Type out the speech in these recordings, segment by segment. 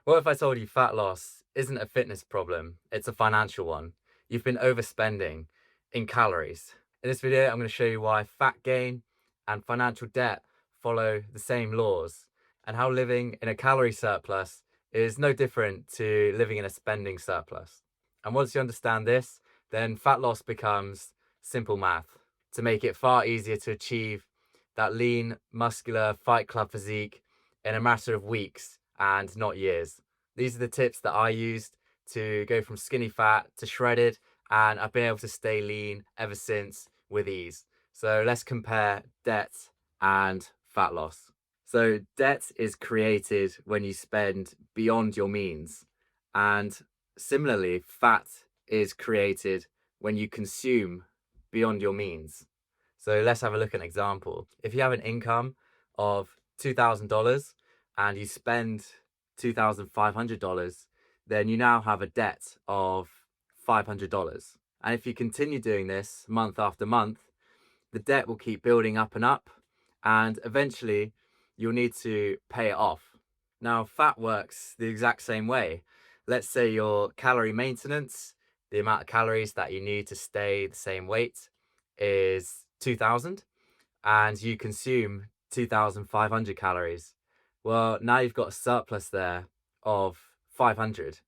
What if I told you fat loss isn't a fitness problem, it's a financial one? You've been overspending in calories. In this video, I'm going to show you why fat gain and financial debt follow the same laws, and how living in a calorie surplus is no different to living in a spending surplus. And once you understand this, then fat loss becomes simple math to make it far easier to achieve that lean, muscular Fight Club physique in a matter of weeks and not years. These are the tips that I used to go from skinny fat to shredded, and I've been able to stay lean ever since with ease. So let's compare debt and fat loss. So debt is created when you spend beyond your means, and similarly, fat is created when you consume beyond your means. So let's have a look at an example. If you have an income of $2,000 and you spend $2,500, then you now have a debt of $500. And if you continue doing this month after month, the debt will keep building up and up, and eventually you'll need to pay it off. Now, fat works the exact same way. Let's say your calorie maintenance, the amount of calories that you need to stay the same weight, is 2,000, and you consume 2,500 calories. Well, now you've got a surplus there of 500.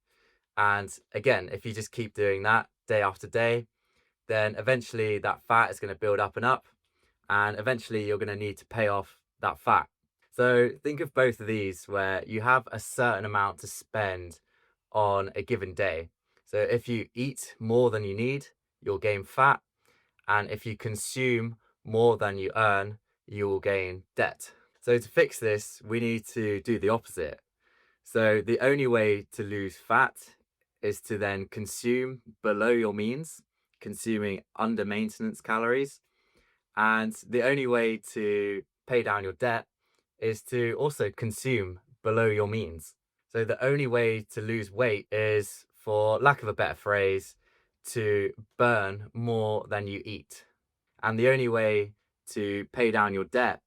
And again, if you just keep doing that day after day, then eventually that fat is going to build up and up, and eventually you're going to need to pay off that fat. So think of both of these where you have a certain amount to spend on a given day. So if you eat more than you need, you'll gain fat, and if you consume more than you earn, you will gain debt. So to fix this, we need to do the opposite. So the only way to lose fat is to then consume below your means, consuming under maintenance calories. And the only way to pay down your debt is to also consume below your means. So the only way to lose weight is, for lack of a better phrase, to burn more than you eat. And the only way to pay down your debt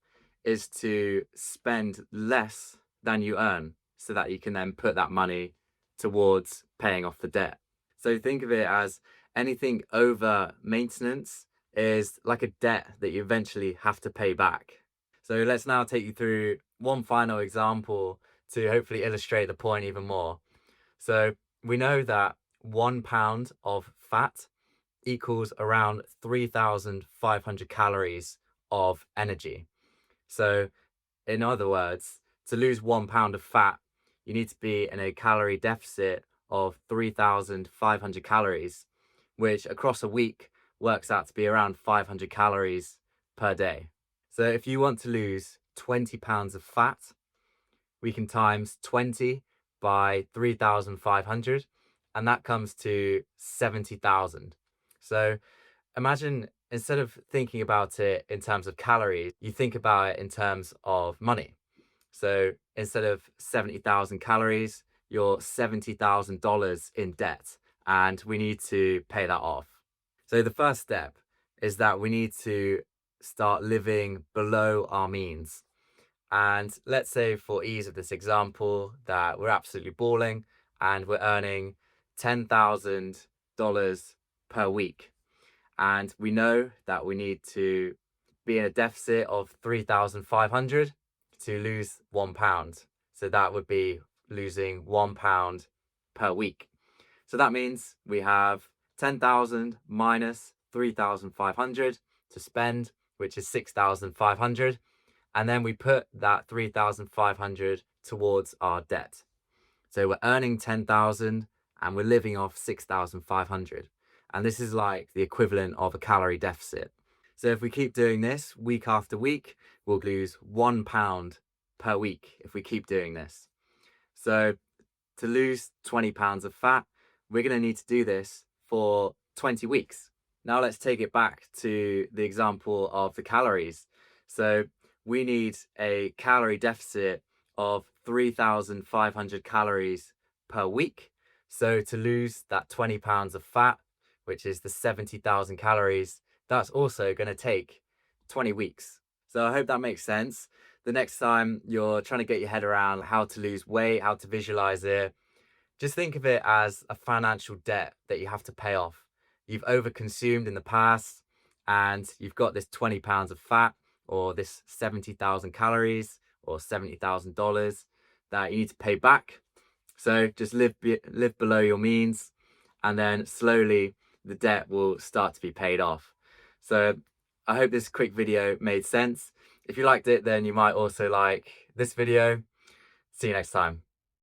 is to spend less than you earn so that you can then put that money towards paying off the debt. So think of it as anything over maintenance is like a debt that you eventually have to pay back. So let's now take you through one final example to hopefully illustrate the point even more. So we know that 1 pound of fat equals around 3,500 calories of energy. So, in other words, to lose 1 pound of fat, you need to be in a calorie deficit of 3,500 calories, which across a week works out to be around 500 calories per day. So, if you want to lose 20 pounds of fat, we can times 20 by 3,500, and that comes to 70,000. So imagine, instead of thinking about it in terms of calories, you think about it in terms of money. So instead of 70,000 calories, you're $70,000 in debt, and we need to pay that off. So the first step is that we need to start living below our means. And let's say, for ease of this example, that we're absolutely balling and we're earning $10,000 per week. And we know that we need to be in a deficit of 3,500 to lose 1 pound. So that would be losing 1 pound per week. So that means we have 10,000 minus 3,500 to spend, which is 6,500. And then we put that 3,500 towards our debt. So we're earning 10,000 and we're living off 6,500. And this is like the equivalent of a calorie deficit. So if we keep doing this week after week, we'll lose 1 pound per week if we keep doing this. So to lose 20 pounds of fat, we're going to need to do this for 20 weeks. Now let's take it back to the example of the calories. So we need a calorie deficit of 3,500 calories per week. So to lose that 20 pounds of fat, which is the 70,000 calories, that's also going to take 20 weeks. So I hope that makes sense. the next time you're trying to get your head around how to lose weight, how to visualize it, just think of it as a financial debt that you have to pay off. You've overconsumed in the past and you've got this 20 pounds of fat or this 70,000 calories or $70,000 that you need to pay back. So just live below your means, and then slowly the debt will start to be paid off. So I hope this quick video made sense. If you liked it, then you might also like this video. See you next time.